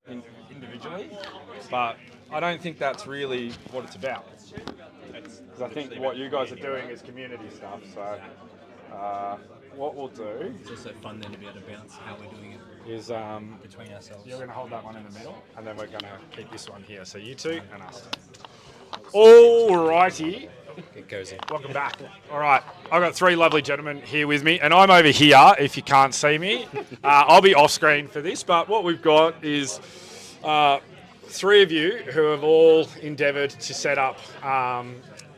individually, but I don't think that's really what it's about. Because I think what you guys are doing is community stuff. So what we'll do It's also fun then to be able to bounce how we're doing it is between ourselves. you're going to hold that one in the middle, and then we're going to keep this one here. So you two and us. Alrighty. It goes in. Welcome back. All right, I've got three lovely gentlemen here with me, and I'm over here if you can't see me. I'll be off screen for this, but what we've got is three of you who have all endeavoured to set up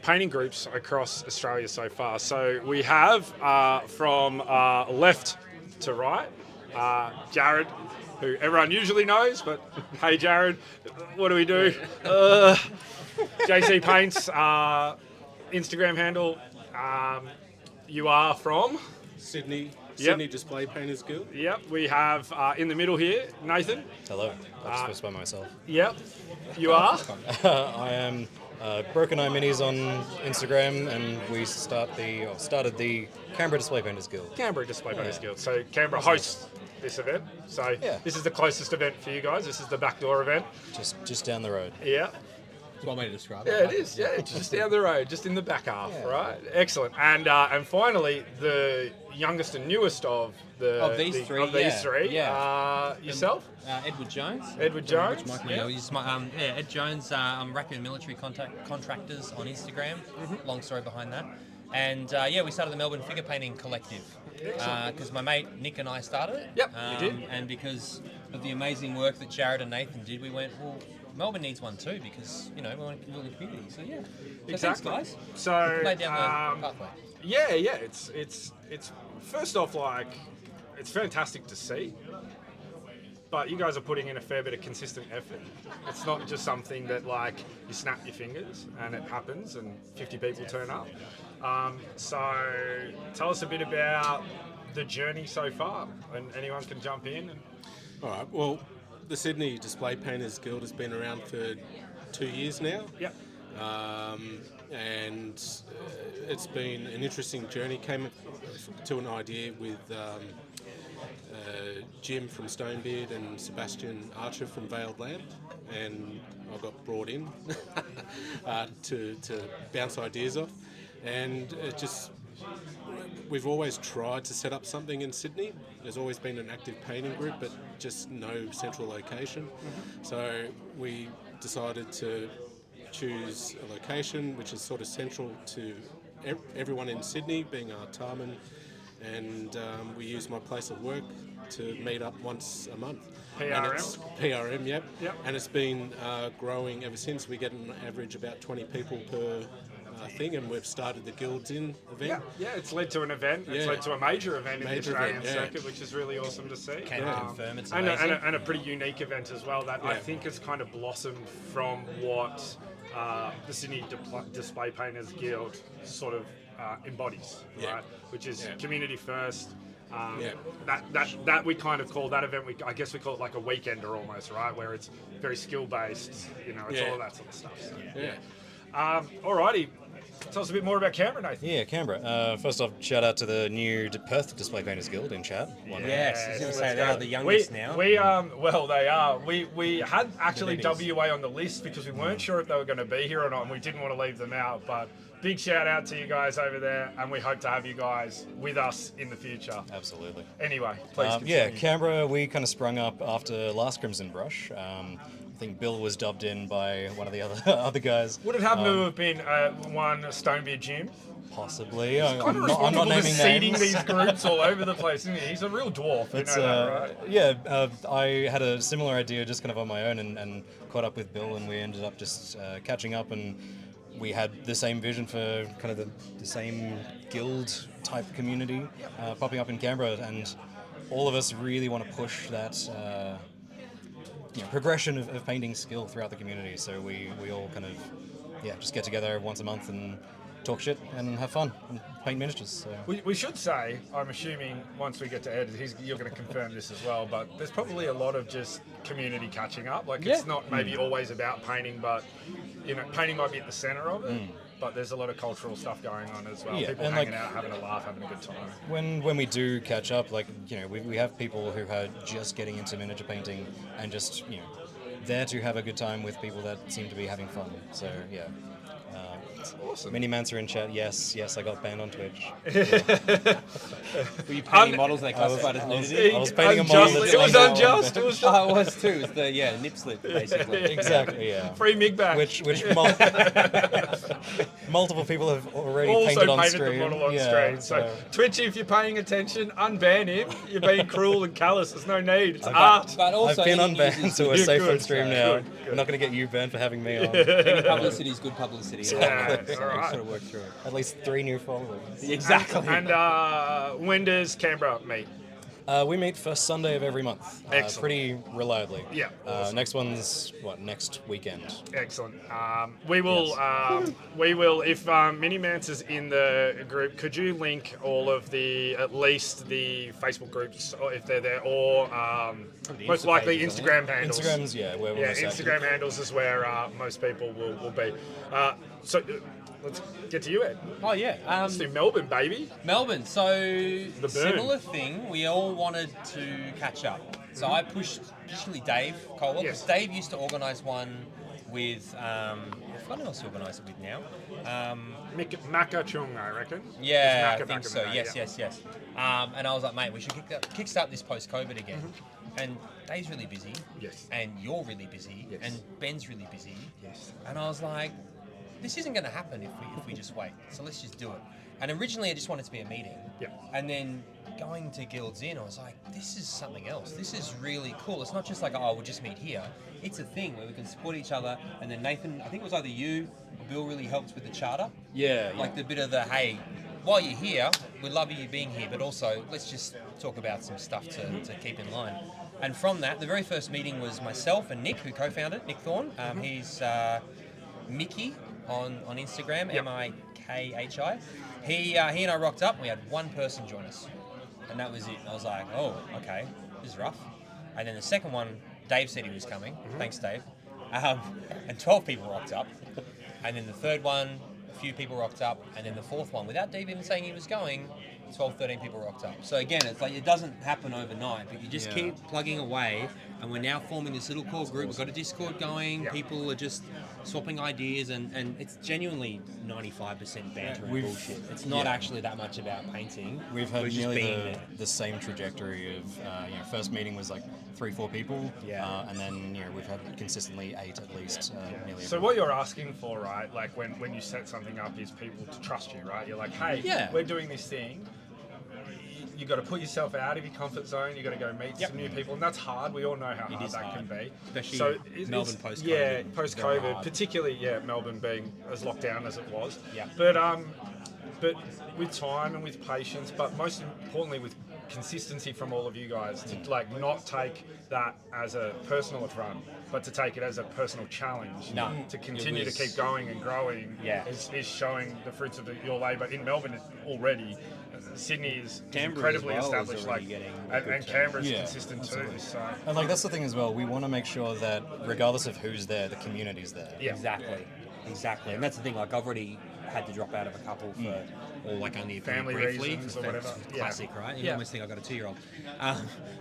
painting groups across Australia so far. So we have from left to right, Jared, who everyone usually knows, but hey Jared, what do we do? JC Paints, Instagram handle. You are from? Sydney Yep. Display Painters Guild. Yep, we have in the middle here, Nathan. Hello. I'm supposed to by myself. Yep, you are? I am Broken Eye Minis on Instagram, and we started the Canberra Display Painters Guild. Canberra Display Painters Guild. So Canberra hosts this event. So Yeah. this is the closest event for you guys. This is the backdoor event. Just down the road. Yeah. That's one way to describe Yeah, it is. Yeah, it's just down the road, just in the back half, right? Excellent. And finally, the youngest and newest of these three. Yourself, Edward Jones. Edward Jones. Which Michael Neal uses Ed Jones. I'm Raccoon Military Contractors on Instagram. Long story behind that. And we started the Melbourne Figure Painting Collective because my mate Nick and I started it. Yep, you did. And because of the amazing work that Jared and Nathan did, we went, well, Melbourne needs one too because we want to build a community. So yeah, Exactly. Thanks, guys. So Lay down the pathway. yeah, it's first off, like, it's fantastic to see, but you guys are putting in a fair bit of consistent effort. It's not just something that, like, you snap your fingers and it happens and 50 people turn up. So tell us a bit about the journey so far, and anyone can jump in. All right. Well, the Sydney Display Painters Guild has been around for 2 years now. Yep. And it's been an interesting journey. Came to an idea with Jim from Stonebeard and Sebastian Archer from Veiled Land, and I got brought in to bounce ideas off. And it just, we've always tried to set up something in Sydney. There's always been an active painting group, but just no central location. So we decided to choose a location which is sort of central to everyone in Sydney, being Artarmon, and we use my place of work to meet up once a month. PRM? And it's PRM, yep. Yep. And it's been growing ever since. We get an average about 20 people per thing, and we've started the Guilds In event. Yeah, it's led to an event. It's Yeah. led to a major event in the Major Australian event, yeah. circuit, which is really awesome to see. Can confirm it's and amazing. a pretty unique event as well that I Yeah. think has kind of blossomed from what the Sydney Display Painters Guild sort of embodies, Yeah. right? Which is Yeah. community first. Yeah. That we kind of call that event. I guess we call it like a weekender almost, right? Where it's very skill based. It's Yeah. all that sort of stuff. So, Yeah. Alrighty. Tell us a bit more about Canberra, Nathan. Yeah, Canberra. First off, shout out to the new Perth Display Painters Guild in chat. Yes, I was going to say let's they go. are the youngest now. Well, they are. We had actually WA on the list because we weren't sure if they were going to be here or not, and we didn't want to leave them out. But big shout out to you guys over there, and we hope to have you guys with us in the future. Absolutely. Anyway, please continue. Yeah, Canberra, we kind of sprung up after last Crimson Brush. I think Bill was dubbed in by one of the other guys. Would it happen to have been one Stonebeard Jim? Possibly. Kind of I'm not responsible for naming seeding names. these groups all over the place, isn't he? He's a real dwarf, you It's, know that, right? Yeah, I had a similar idea just kind of on my own and caught up with Bill, and we ended up just catching up, and we had the same vision for kind of the same guild type community popping up in Canberra, and all of us really want to push that progression of painting skill throughout the community. So we all kind of just get together once a month and talk shit and have fun and paint miniatures. So. We should say, I'm assuming once we get to Ed, you're going to confirm this as well, but there's probably a lot of just community catching up. Like, it's not maybe always about painting, but painting might be at the centre of it, but there's a lot of cultural stuff going on as well. Yeah, People and hanging out, having a laugh, having a good time. When we do catch up, like, we have people who are just getting into miniature painting and just, there to have a good time with people that seem to be having fun. So, yeah. Awesome. Mini-Mans are in chat. Yes, I got banned on Twitch. Were you painting models they classified as nudity? I was painting a model It was unjust. It was Oh, it was too. It's the nip slip, basically. Exactly, yeah. free mig back. Which multiple people have already Also painted on painted screen. the model on Yeah, screen. So Twitchy, if you're paying attention, unban him. You're being cruel and callous. There's no need. It's art. But also, I've been any unbanned, users- so we're You're safe good, on stream so now. good. We're not going to get you banned for having me on. any publicity is good publicity. Yeah, So all right. sort of work through it. At least 3 new followers. Exactly. And when does Canberra meet? We meet first Sunday of every month. Excellent. Pretty reliably. Yeah, awesome. Next one's, next weekend? Excellent. We will. If Mini Mance is in the group, could you link all of at least the Facebook groups, or if they're there, or most Insta likely pages, I Instagram handles. Instagram's, where we're most active. Instagram handles is where most people will be. So let's get to you, Ed. Oh yeah. Let's do Melbourne, baby. Melbourne. So burn. similar thing. We all wanted to catch up. So I pushed initially Dave Colwell, because Yes. Dave used to organise one with. I forgot who else he organised it with now. Maka Chung, I reckon. Yeah, It's Maka I think back so. in the day, Yes. And I was like, mate, we should kickstart this post-COVID again. And Dave's really busy. Yes. And you're really busy. Yes. And Ben's really busy. Yes. And I was like, this isn't going to happen if we just wait. So let's just do it. And originally, I just wanted it to be a meeting. Yeah. And then going to Guilds Inn, I was like, this is something else. This is really cool. It's not just like, oh, we'll just meet here. It's a thing where we can support each other. And then Nathan, I think it was either you or Bill, really helped with the charter. Yeah. Like the bit of the, hey, while you're here, we love you being here, but also let's just talk about some stuff to keep in line. And from that, the very first meeting was myself and Nick, who co-founded, Nick Thorne. He's Mickey on Instagram, Yep. Mikhi. He and I rocked up, and we had one person join us. And that was it. I was like, oh, okay, this is rough. And then the second one, Dave said he was coming. Thanks, Dave. And 12 people rocked up. And then the third one, a few people rocked up. And then the fourth one, without Dave even saying he was going, 12, 13 people rocked up. So again, it's like it doesn't happen overnight, but you just keep plugging away. And we're now forming this little core group. We've got a Discord going. Yeah. People are just swapping ideas, and it's genuinely 95% banter and We've- bullshit. It's not actually that much about painting. We've We're had just nearly being there. the same trajectory of, first meeting was like 3-4 people. Yeah. And then, we've had consistently 8 at least. Nearly So every what you're asking for, right? Like when you set something up, is people to trust you, right? You're like, hey, Yeah. we're doing this thing. You got to put yourself out of your comfort zone. You got to go meet some new people, and that's hard. We all know how hard is that hard. can be. Especially Melbourne post-COVID. Yeah, Very post-COVID, hard. particularly Melbourne being as locked down as it was. Yeah. But with time and with patience, but most importantly with consistency from all of you guys to not take that as a personal affront, but to take it as a personal challenge. No. To continue It to was- keep going and growing. Yeah. Is showing the fruits of your labour in Melbourne already. Sydney is Canberra as incredibly well is established, already getting and good Canberra's Yeah, consistent absolutely. too. So And that's the thing as well. We want to make sure that regardless of who's there, the community's there. yeah. Exactly. And that's the thing. Like I've already had to drop out of a couple for, or like only Family briefly. reasons or whatever. Yeah. Classic, right? You Yeah. almost think I've got a 2-year-old.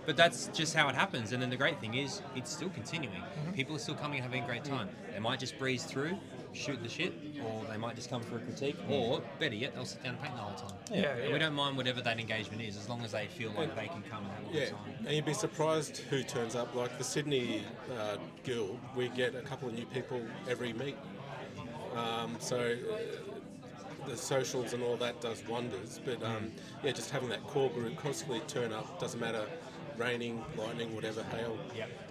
But that's just how it happens. And then the great thing is, it's still continuing. People are still coming and having a great time. They might just breeze through, shoot the shit, or they might just come for a critique, or better yet, they'll sit down and paint the whole time. Yeah, And we don't mind whatever that engagement is, as long as they feel like they can come and have a Yeah, good time. and you'd be surprised who turns up. Like the Sydney Guild, we get a couple of new people every meet. So the socials and all that does wonders. But just having that core group constantly turn up, doesn't matter, raining, lightning, whatever, hail,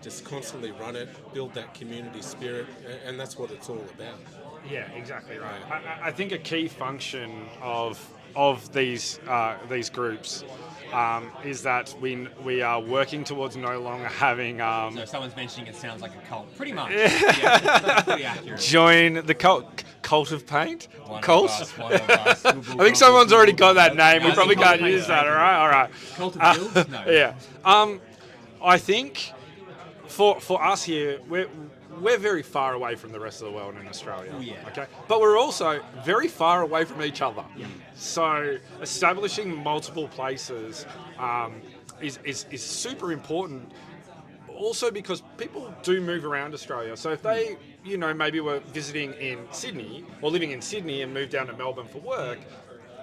just constantly run it, build that community spirit, and that's what it's all about. Yeah, exactly right. I think a key function of these groups is that we are working towards no longer having So if someone's mentioning it sounds like a cult. Pretty much. Yeah, that's pretty accurate. join the cult of paint. One of Cult. us, one of us. I think someone's already got that name. We Yeah, probably cult of can't paint, use that. thank All right. Cult of Guilds? No. Yeah. I think for us here, we're very far away from the rest of the world in Australia. Oh, yeah. Okay, but we're also very far away from each other. So establishing multiple places is super important. Also because people do move around Australia. So if they, maybe were visiting in Sydney or living in Sydney and moved down to Melbourne for work,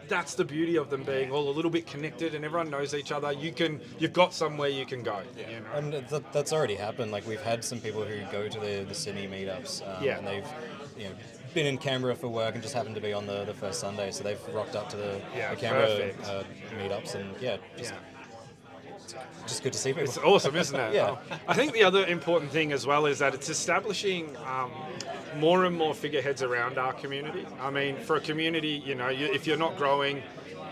that's the beauty of them being all a little bit connected and everyone knows each other. You've got somewhere you can go. And that's already happened. Like we've had some people who go to the Sydney meetups, and they've been in Canberra for work and just happened to be on the first Sunday, so they've rocked up to the Canberra meetups, and just good to see people. It's awesome, isn't it? Yeah. I think the other important thing as well is that it's establishing more and more figureheads around our community. I mean, for a community, if you're not growing,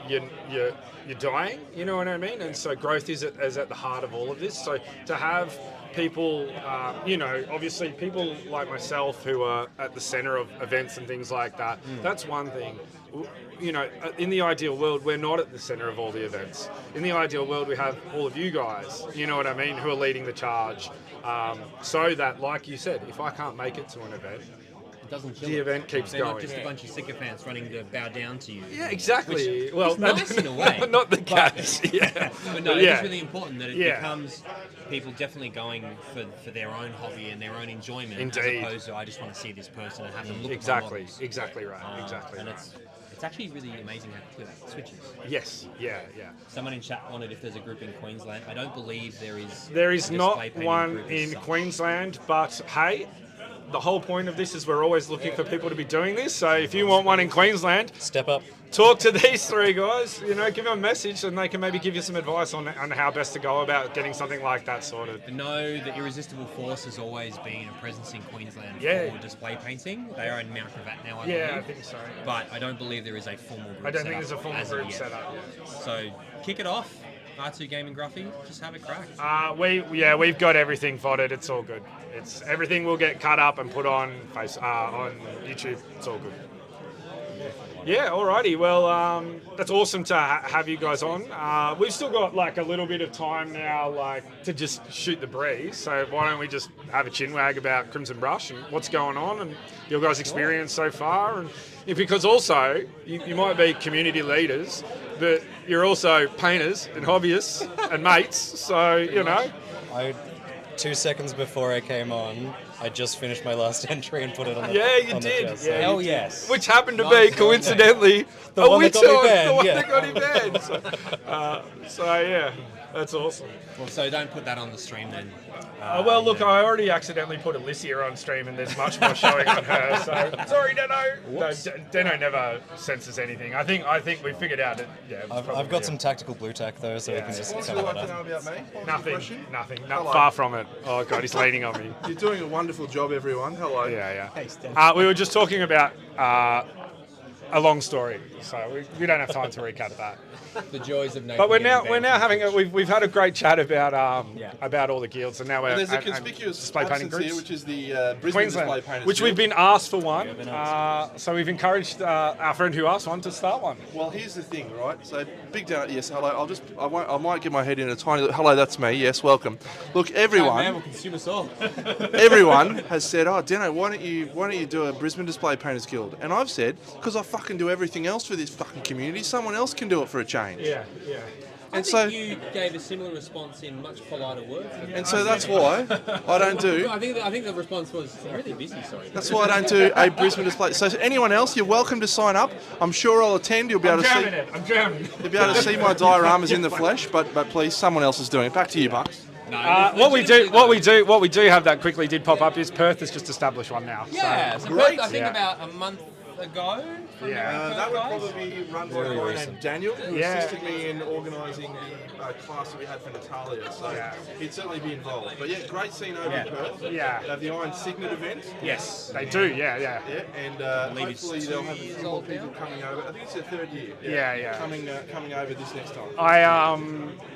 you're dying. You know what I mean? And so growth is at the heart of all of this. So to have people, obviously people like myself who are at the centre of events and things like that, that's one thing. In the ideal world, we're not at the centre of all the events. In the ideal world, we have all of you guys, you know what I mean, who are leading the charge. So that, like you said, if I can't make it to an event, It doesn't kill the it. event keeps They're going. not just a bunch of sycophants running to bow down to you. Yeah, exactly. Which Well, is nice in a way. not the case. Yeah. But no, yeah. it is really important that it becomes people definitely going for their own hobby and their own enjoyment, Indeed. as opposed to I just want to see this person and have them look Exactly. at my models. Exactly right. Exactly. And right. it's actually really amazing how quickly that switches. Yes. Yeah. Someone in chat wondered if there's a group in Queensland. I don't believe there is. There is a not display painting one group as in such. Queensland, but hey, the whole point of this is we're always looking for people to be doing this. So if you want one in Queensland, Step up. talk to these three guys. Give them a message, and they can maybe give you some advice on how best to go about getting something like that sorted. I know that Irresistible Force has always been a presence in Queensland Yeah. for display painting. They are in Mount Gravatt now, I Yeah, I believe. think so. But I don't believe there is a formal group I don't set think up there's a formal as of group yet. set up. So kick it off, R2 Gaming Gruffy. Just have a crack. We've got everything voted. It's all good. It's everything will get cut up and put on on YouTube. It's all good. Yeah, alrighty. Well, that's awesome to have you guys on. We've still got like a little bit of time now, like to just shoot the breeze. So why don't we just have a chinwag about Crimson Brush and what's going on and your guys' experience so far? And because also you might be community leaders, but you're also painters and hobbyists and mates. So 2 seconds before I came on, I just finished my last entry and put it on the Yeah, you on the did. chest, Yeah, so- you did. yes. Which happened to Nice be coincidentally The one that got me banned, the one yeah. that got him banned. So yeah, that's awesome. Well, so don't put that on the stream then. Well, look, I already accidentally put Alicia on stream, and there's much more showing on her. So sorry, Deno. No, Deno never censors anything. I think we figured out that. Yeah, I've got some tactical blue tack though, so we can just What would cover you like that to up. know about me? Nothing. Hello. Far from it. Oh God, he's leaning on me. You're doing a wonderful job, everyone. Hello. Yeah. We were just talking about a long story, so we don't have time to recap that. The joys of But we're now having we've had a great chat about all the guilds, and now we're There's a at conspicuous display painting absence groups. here, which is the Brisbane Display Queensland, Painters which we've Guild. been asked for one. So we've encouraged our friend who asked one to start one. Well, here's the thing, right? So, big down. Yes, hello. I might get my head in a tiny. Hello, that's me. Yes, welcome. Look, everyone. will consume us all. Everyone has said, "Oh, Deno, why don't you do a Brisbane Display Painters Guild?" And I've said, "Because I fucking do everything else for this fucking community. Someone else can do it for a change." Yeah. And so, you gave a similar response in much politer words. and so that's why I don't do. I think the response was really busy. Sorry. That's why I don't do a Brisbane display. So anyone else, you're welcome to sign up. I'm sure I'll attend. You'll be able to see. I'm German. You'll be able to see my dioramas in the flesh. But please, someone else is doing it. Back to you, Buckz. What we do have that quickly did pop up is Perth has just established one now. Yeah, so Great. I think Yeah. about a month ago. from Yeah. memory, That would guys. probably be run by a Very guy recent. named Daniel, who Yeah. assisted me in organising the class that we had for Natalia. So Yeah. he'd certainly be involved. But yeah, great scene over in Perth. Yeah. They have the Iron Signet event. Yes, they do. Yeah. Yeah, and believe it's hopefully they'll have a years few more old people now. coming over. I think it's their third year. Yeah. Coming over this next time.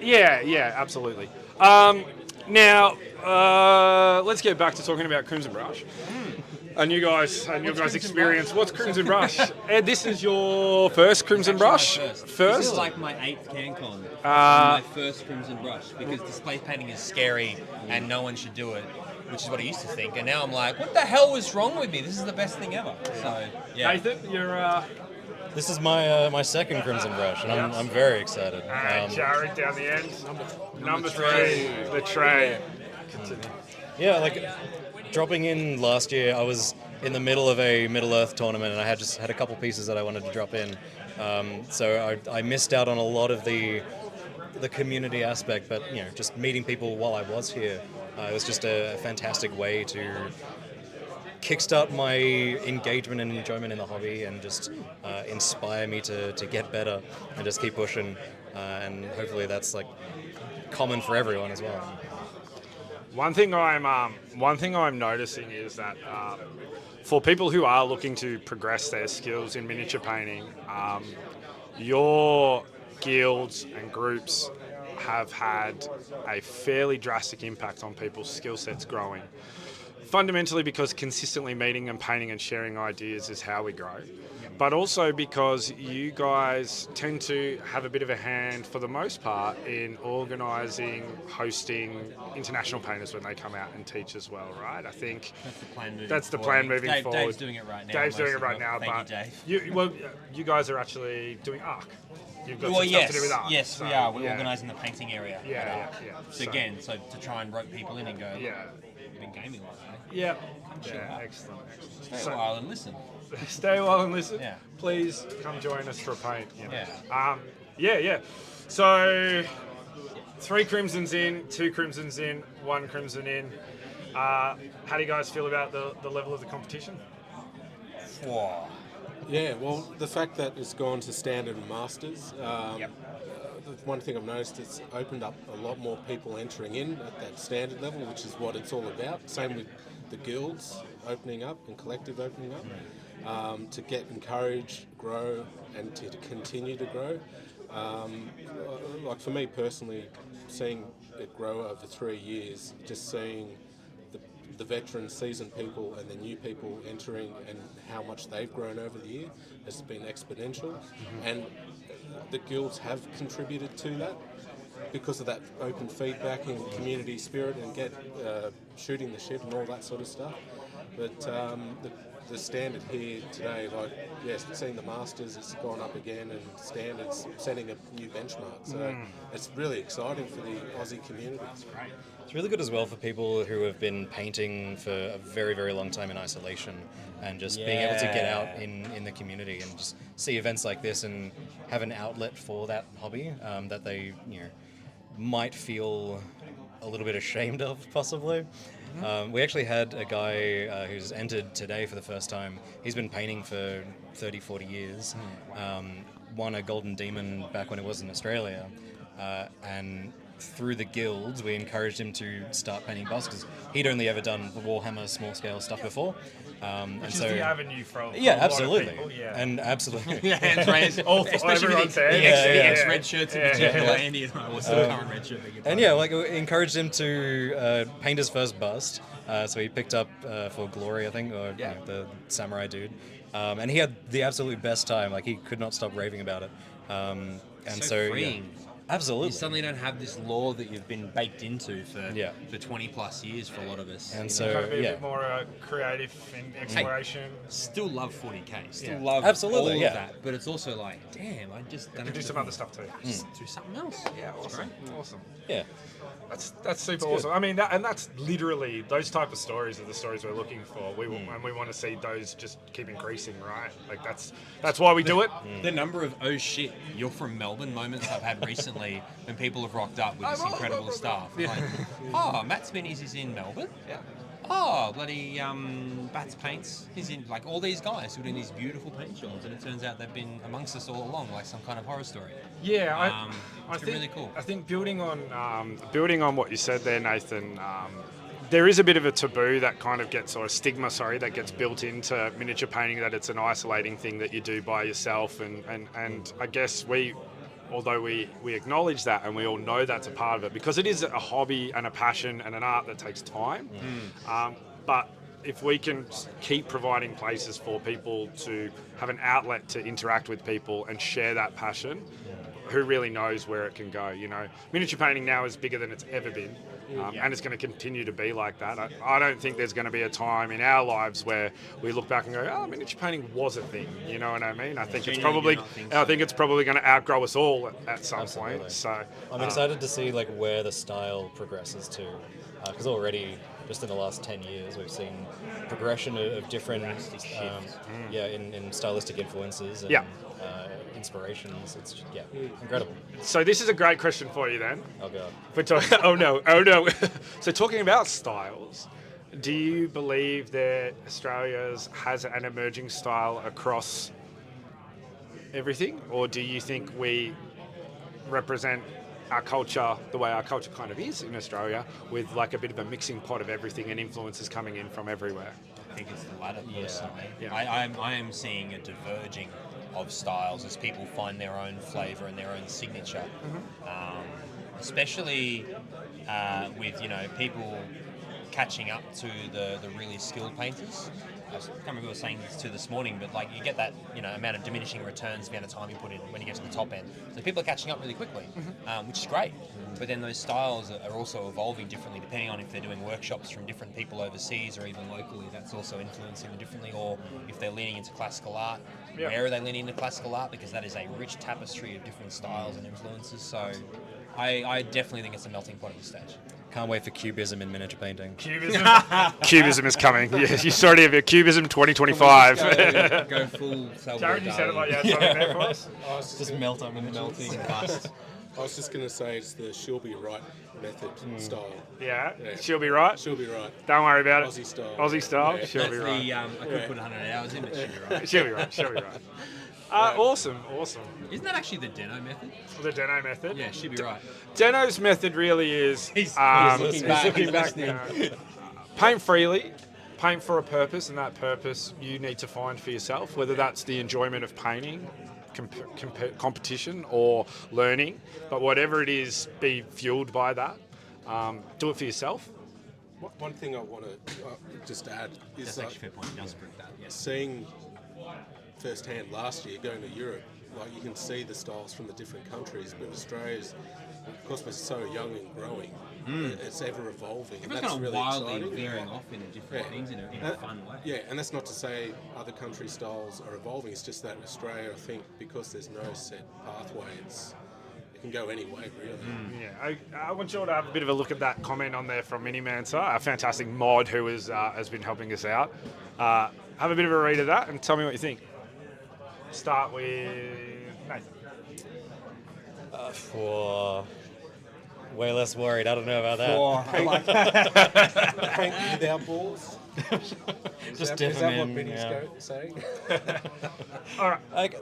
Absolutely. Now, let's get back to talking about Crimson Brush. And you guys experience. What's Crimson Brush? Ed, this is your first Crimson Brush? This is like my 8th CanCon. My first Crimson Brush, because display painting is scary and no one should do it. which is what I used to think. And now I'm like, what the hell was wrong with me? This is the best thing ever. So, yeah. Nathan, you're This is my second Crimson Brush, and I'm very excited. Jared down the end. Number 3, the tray. Yeah, like dropping in last year, I was in the middle of a Middle Earth tournament, and I had a couple pieces that I wanted to drop in. So I missed out on a lot of the community aspect, but just meeting people while I was here, it was just a fantastic way to kickstart my engagement and enjoyment in the hobby, and just inspire me to get better and just keep pushing. And hopefully that's like common for everyone as well. One thing I'm noticing is that for people who are looking to progress their skills in miniature painting, your guilds and groups have had a fairly drastic impact on people's skill sets growing. Fundamentally because consistently meeting and painting and sharing ideas is how we grow, but also because you guys tend to have a bit of a hand, for the most part, in organising, hosting international painters when they come out and teach as well, right? I think that's the plan moving forward. Dave's doing it right now. Dave's doing it right now, Thank but you, Dave. you guys are actually doing ARC. You've got some yes, stuff to do with ARC. yes, so, we are. We're yeah. organising the painting area. Yeah. So again, so to try and rope people in and go, Yeah. we've been gaming all day. Yeah. Chill Yeah, out. excellent. Stay a while and listen. Stay well and listen. Yeah. Please come join us for a paint. Yeah. Yeah. So 3 crimsons in, 2 crimsons in, 1 crimson in. How do you guys feel about the level of the competition? Whoa. Yeah, well, the fact that it's gone to standard and masters, the one thing I've noticed, it's opened up a lot more people entering in at that standard level, which is what it's all about. Same with the guilds opening up and collective opening up, to get encouraged, grow, and to continue to grow. Like for me personally, seeing it grow over 3 years, just seeing the veteran, seasoned people and the new people entering and how much they've grown over the year has been exponential. And the guilds have contributed to that because of that open feedback and community spirit and shooting the shit and all that sort of stuff. But the standard here today, like, yes, seeing the Masters, it's gone up again, and standards setting a new benchmark. So it's really exciting for the Aussie community. It's great. It's really good as well for people who have been painting for a very, very long time in isolation, and just being able to get out in the community and just see events like this and have an outlet for that hobby that they might feel a little bit ashamed of, possibly. We actually had a guy who's entered today for the first time. He's been painting for 30, 40 years. Won a Golden Demon back when it was in Australia. And through the guilds, we encouraged him to start painting Buckz because he'd only ever done the Warhammer small scale stuff before. Which is the avenue for a yeah, lot absolutely. of people, yeah. And absolutely. Yeah, hands raised. Especially with the ex-red shirts in particular. Andy, what's the current red shirt that you're And yeah, like we encouraged him to paint his first bust. So he picked up for Glory, I think, or the samurai dude. And he had the absolute best time. Like he could not stop raving about it. And so freeing. Absolutely. You suddenly don't have this law that you've been baked into for 20 plus years for a lot of us. And Kind of be a bit more creative in exploration. Still love 40k. Still Yeah. love Absolutely, all yeah. of that. But it's also like, damn, I just You can do some other stuff too. Just do something else. Yeah, awesome. Awesome. Yeah. That's super awesome. I mean, that's literally those type of stories are the stories we're looking for. And we want to see those just keep increasing, right? Like that's why we do it. The number of oh shit, you're from Melbourne moments I've had recently when people have rocked up with this incredible stuff. Like, oh, Matt Spinney's is in Melbourne. Yeah. Oh, bloody Bats Paints. He's in, like, all these guys who are doing these beautiful paint jobs, and it turns out they've been amongst us all along, like some kind of horror story. Yeah, I it's think really cool. I think building on what you said there, Nathan. There is a bit of a taboo that kind of gets, or a stigma, that gets built into miniature painting, that it's an isolating thing that you do by yourself, and I guess although we acknowledge that and we all know that's a part of it, because it is a hobby and a passion and an art that takes time. But if we can keep providing places for people to have an outlet to interact with people and share that passion, who really knows where it can go? Miniature painting now is bigger than it's ever been. and it's going to continue to be like that. I don't think there's going to be a time in our lives where we look back and go, "Oh, miniature painting was a thing." You know what I mean? I think it's Genuinely probably, do not think I so. think it's probably going to outgrow us all at some Absolutely. point. So I'm excited to see like where the style progresses to, because already just in the last 10 years we've seen progression of different, in stylistic influences and Yeah. inspirations. It's just, incredible. So this is a great question for you then. Oh god. Oh no. So talking about styles, do you believe that Australia's has an emerging style across everything, or do you think we represent our culture the way our culture kind of is in Australia, with like a bit of a mixing pot of everything and influences coming in from everywhere? I think it's the latter personally. Yeah. I am seeing a diverging of styles as people find their own flavour and their own signature. Especially with people catching up to the really skilled painters. I can't remember who was saying this to this morning, but like you get that amount of diminishing returns, the amount of time you put in when you get to the top end. So people are catching up really quickly, which is great. But then those styles are also evolving differently depending on if they're doing workshops from different people overseas or even locally. That's also influencing them differently. Or if they're leaning into classical art, where are they leaning into classical art? Because that is a rich tapestry of different styles and influences. So I definitely think it's a melting pot at this stage. Can't wait for cubism in miniature painting. Cubism is coming. Yes, you already have your Cubism 2025. Go full Salvador Jared, you said it like you had something there for us? Just melt up in melting bust. I was just going to say it's the she'll be right method style. Yeah, Yeah. she'll be right. She'll be right. Don't worry about it. Aussie style. Aussie style, Yeah. she'll That's be right. the I could put 100 hours in, but she'll be right. She'll be right. She'll be right. Awesome. Isn't that actually the Deno method? The Deno method. Yeah, she'll be right. Deno's method really is He's looking looking back. Paint freely, paint for a purpose, and that purpose you need to find for yourself. Whether that's the enjoyment of painting, competition, or learning, but whatever it is, be fueled by that. Do it for yourself. One thing I want to just add is That's actually a fair point. He does bring that. Yes. seeing firsthand last year going to Europe, like you can see the styles from the different countries, but Australia's, because we're so young and growing, it's ever evolving. Everyone's That's kind of really wildly exciting. veering off into different things in a fun way. Yeah, and that's not to say other country styles are evolving. It's just that in Australia, I think, because there's no set pathway, it can go any way, really. Yeah, I want you all to have a bit of a look at that comment on there from Minimancer, a fantastic mod who has been helping us out. Have a bit of a read of that and tell me what you think. Start with Nathan. For way less worried. I don't know about that. Paint without balls. Just Is that what in, Benny's yeah. saying? All right.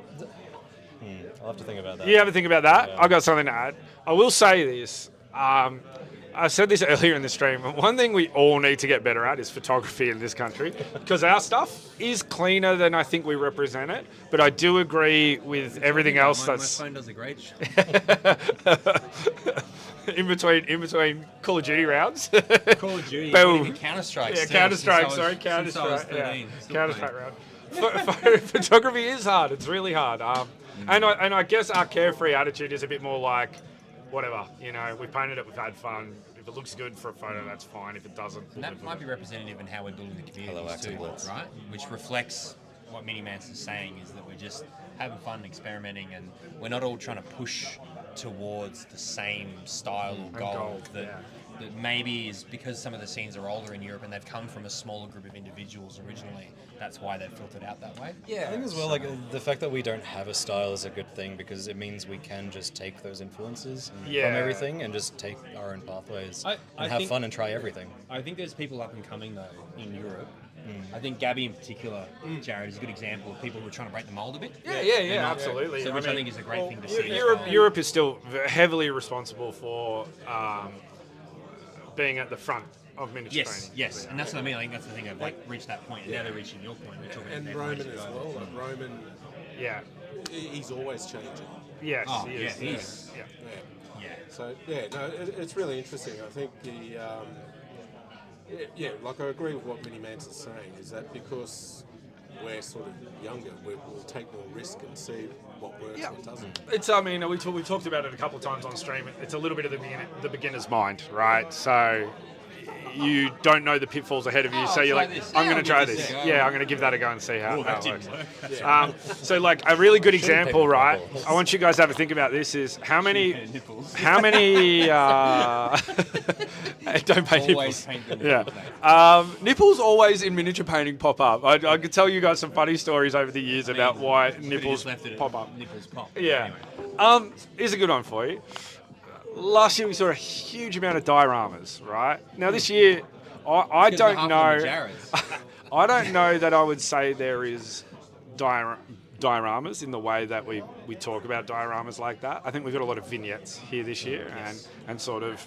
I'll have to think about that. You have a think about that? Yeah. I've got something to add. I will say this. I said this earlier in the stream. One thing we all need to get better at is photography in this country, because our stuff is cleaner than I think we represent it. But I do agree with everything else My that's phone does a great job. in between Call of Duty rounds. Call of Duty, Boom. even Counter-Strike. Yeah, still, Counter-Strike. since I Sorry, was- since I was Counter-Strike. Yeah, 13, still Counter-Strike playing. round. Photography is hard. It's really hard. And I guess our carefree attitude is a bit more like, whatever. You know, we painted it. We've had fun. If it looks good for a photo, that's fine. If it doesn't, And that might be representative in how we're building the Hello, community Active too, Blitz. right? Which reflects what Minimance is saying, is that we're just having fun, experimenting, and we're not all trying to push towards the same style or goal that maybe is because some of the scenes are older in Europe and they've come from a smaller group of individuals originally. That's why they've filtered out that way. I think as well, like the fact that we don't have a style is a good thing, because it means we can just take those influences from everything and just take our own pathways I and have think- fun and try everything. I think there's people up and coming though in Europe. I think Gabby in particular, Jared, is a good example of people who are trying to break the mold a bit. Yeah, absolutely. So which I think is a great thing to see. Europe is still heavily responsible for being at the front of miniature painting. Yes, and that's what I mean. I think that's the thing. They've like reached that point, and now they're reaching your point. Which And they're Roman reaching as over. well. Like Roman, Yeah. he's always changing. Yes. Oh, he is. yeah, he is. Yeah. Yeah. Yeah. So it's really interesting. I think like I agree with what Minimance is saying, is that because we're sort of younger, we'll take more risk and see what works, Yeah. what doesn't. It's, I mean, we talked about it a couple of times on stream. It's a little bit of the beginner's mind, right? So you don't know the pitfalls ahead of you, so you're try like, this. I'm Yeah, going to try I'll give this. this a go. Yeah, I'm going to give that a go and see how That it works. didn't work. So, like, a really good example, paper right? bubbles. I want you guys to have a think about this: is how many Nipples. don't paint Always nipples. paint them. Yeah. Nipples always in miniature painting pop up. I could tell you guys some funny stories over the years about why nipples left it at pop up. Nipples pop. Yeah. Anyway. Here's a good one for you. Last year we saw a huge amount of dioramas, right? Now this year, I Because don't half of them know. are Jared's. I don't know that I would say there is dioramas in the way that we talk about dioramas like that. I think we've got a lot of vignettes here this year, and sort of.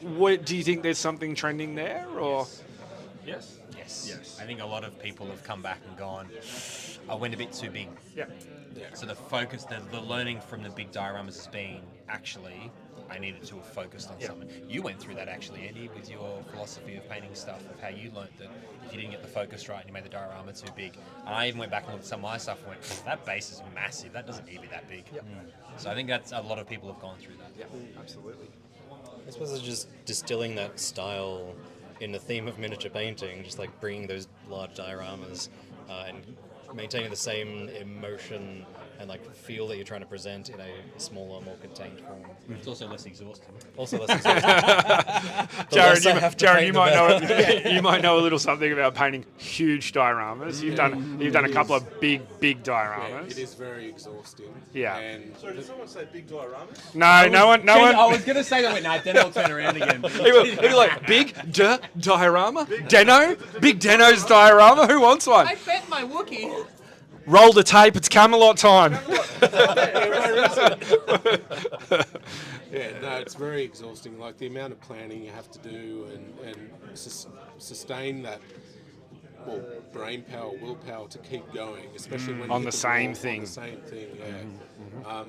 What do you think? There's something trending there, or? Yes. Yes. I think a lot of people have come back and gone, I went a bit too big. Yeah. So the focus, the learning from the big dioramas has been, actually, I needed to have focused on something. You went through that actually, Andy, with your philosophy of painting stuff, of how you learnt that if you didn't get the focus right and you made the diorama too big. And I even went back and looked at some of my stuff and went, that base is massive, that doesn't need to be that big. So I think that's a lot of people have gone through that. Yeah. Absolutely. I suppose it's just distilling that style in the theme of miniature painting, just like bringing those large dioramas and maintaining the same emotion and like feel that you're trying to present in a smaller, more contained form. It's also less exhausting. Also less exhausting. Jared, you might know you might know a little something about painting huge dioramas. You've done a couple of big Yeah, dioramas. it is very exhausting. Yeah. And So did someone say big dioramas? No one. I was going to say that, but nah, then I'll turn around again. He'd be like, big diorama? Deno? Big Deno's diorama? Who wants one? bet my Wookiee. Roll the tape, it's Camelot time. yeah, no, it's very exhausting. Like the amount of planning you have to do and sustain that, well, brain power, willpower to keep going, especially when you On hit the wall same on thing. the same thing, yeah.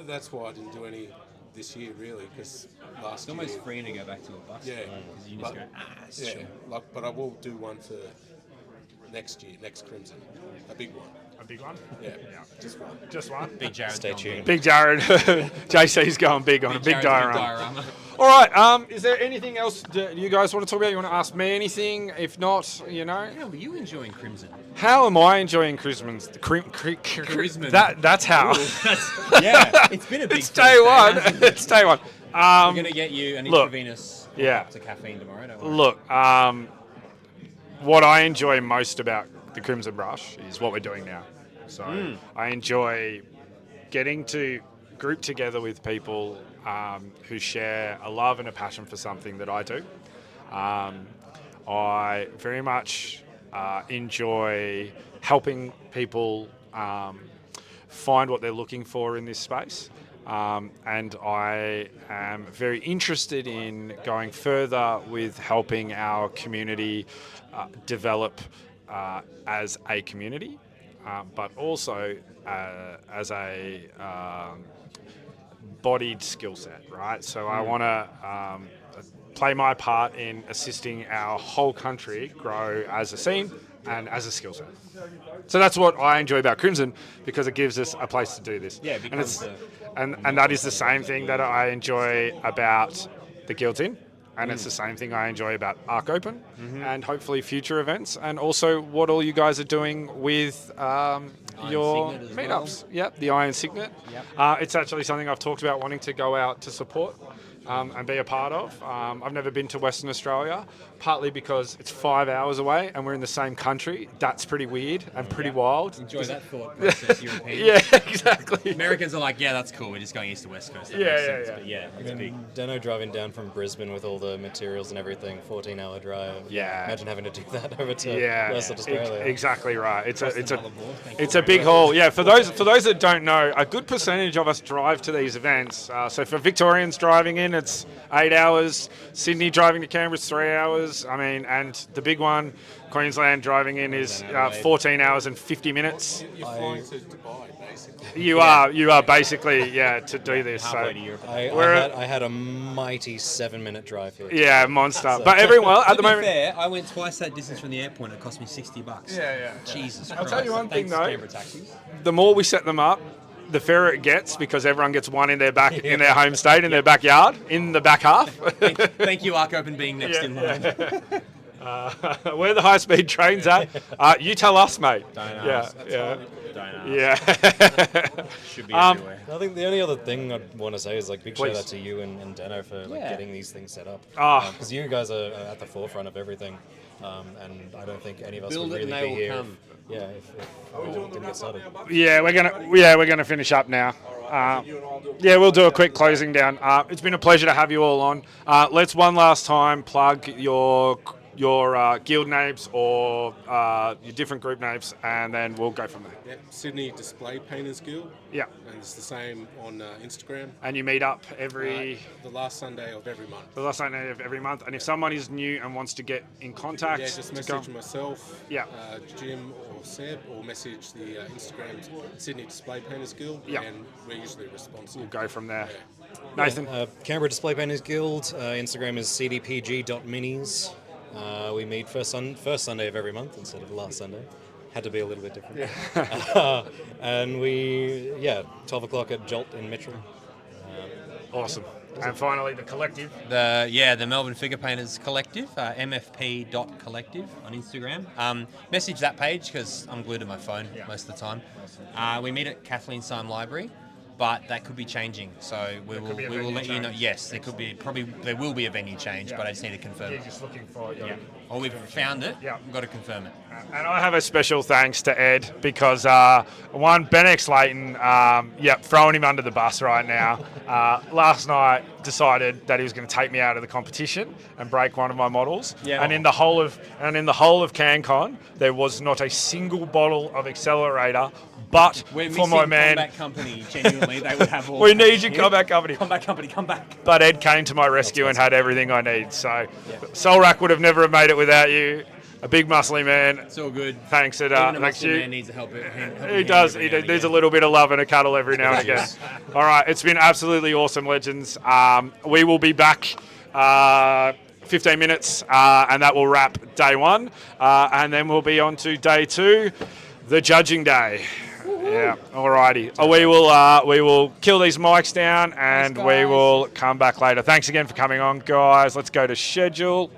That's why I didn't do any this year, really, because last It's almost year. freeing to go back to a Buckz. Yeah. Because you just go, it's Yeah, chill. but I will do one for next year, next Crimson, a big one. A big one? Yeah, just one. Just one? Big Jared. Stay tuned. Big Jared. JC's going big on a big Jared's diorama. All right. Is there anything else that you guys want to talk about? You want to ask me anything? If not, How are you enjoying Crimson? how am I enjoying Christmas? Charisma. That's how. Yeah, it's been a big It's day one. first day, hasn't it? It's day one. I'm going to get you an look, intravenous yeah. to caffeine tomorrow. Don't worry. Look, what I enjoy most about the Crimson Brush is what we're doing now. So I enjoy getting to group together with people who share a love and a passion for something that I do. I very much enjoy helping people find what they're looking for in this space. And I am very interested in going further with helping our community develop as a community, but also as a bodied skill set, right? So I want to play my part in assisting our whole country grow as a scene and as a skill set. So that's what I enjoy about Crimson, because it gives us a place to do this. Yeah, it and becomes and that is the same thing that I enjoy about the Guild's Inn, and it's the same thing I enjoy about Arc Open, and hopefully future events, and also what all you guys are doing with your Signet as meetups. Yep, the Iron Signet. It's actually something I've talked about wanting to go out to support. And be a part of. I've never been to Western Australia, partly because it's 5 hours away and we're in the same country. That's pretty weird and pretty wild. Enjoy that thought process, European. Yeah, exactly. Americans are like, yeah, that's cool. We're just going east to west coast. That Yeah, makes yeah, sense. yeah. But yeah, it's I big. mean, Deno driving down from Brisbane with all the materials and everything, 14-hour drive. Yeah. Imagine having to do that over to Yeah, Western Australia. exactly right. It's a Thank it's you a big haul. Yeah, for those that don't know, a good percentage of us drive to these events. So for Victorians driving in it's 8 hours. Sydney driving to Canberra is 3 hours. I mean, and the big one, Queensland driving in is 14 hours and 50 minutes. You're flying to Dubai, basically. You are basically, to do this. Halfway So, to Europe. I had a mighty 7-minute drive here. yeah, monster. But everyone, at the To be moment, fair, I went twice that distance from the airport. It cost me $60. Yeah. Jesus Christ. I'll tell you one thing, Thanks, though. Canberra taxis. the more we set them up, the fairer it gets because everyone gets one in their back, in their home state, in their backyard, in the back half. Thank you, Ark Open, being next in line. Where the high-speed trains at? You tell us, mate. Don't ask. Yeah. Don't ask. Yeah. Should be everywhere. I think the only other thing I'd want to say is big Please. shout out to you and Dano for getting these things set up. Ah. Because you guys are at the forefront of everything, and I don't think any of us Build would it and really they be will here. come. If we didn't get started. Yeah, we're gonna finish up now. We'll do a quick closing down. It's been a pleasure to have you all on. Let's one last time plug your guild names or your different group names, and then we'll go from there. Yeah, Sydney Display Painters Guild. Yeah. And it's the same on Instagram. And you meet up every The last Sunday of every month. the last Sunday of every month. And if someone is new and wants to get in contact, Yeah, just to go- message myself, Yeah. Jim or Seb, or message the Instagram Sydney Display Painters Guild, Yeah. and we're usually responsive. we'll go from there. Yeah. Nathan. Canberra Display Painters Guild. Instagram is cdpg.minis. We meet first Sunday of every month instead of the last Sunday. Had to be a little bit different. And 12 o'clock at Jolt in Metro. Awesome. And finally, the collective. The Melbourne Figure Painters Collective, mfp.collective on Instagram. Message that page because I'm glued to my phone most of the time. We meet at Kathleen Syme Library, but that could be changing. So we will let you know. Yes, there will be a venue change, but I just need to confirm it. Just looking for Or we've found it. Yeah. We've got to confirm it. And I have a special thanks to Ed because Ben X Layton, throwing him under the bus right now. Last night decided that he was going to take me out of the competition and break one of my models. Yeah. And in the whole of CanCon, there was not a single bottle of accelerator. But We're for my missing man, Combat Company. Genuinely, they would have all. we need you, Combat Company. Combat Company, come back. But Ed came to my rescue and had everything I need. So Solrak would have never have made it without you. A big muscly man. It's all good. Thanks, Ed. Even a Thanks muscle you. man needs a help. He does. He needs a little bit of love and a cuddle every now and again. All right. It's been absolutely awesome, legends. We will be back 15 minutes, and that will wrap day one. And then we'll be on to day two, the judging day. Yeah. Alrighty. We will kill these mics down, and we will come back later. Thanks again for coming on, guys. Let's go to schedule.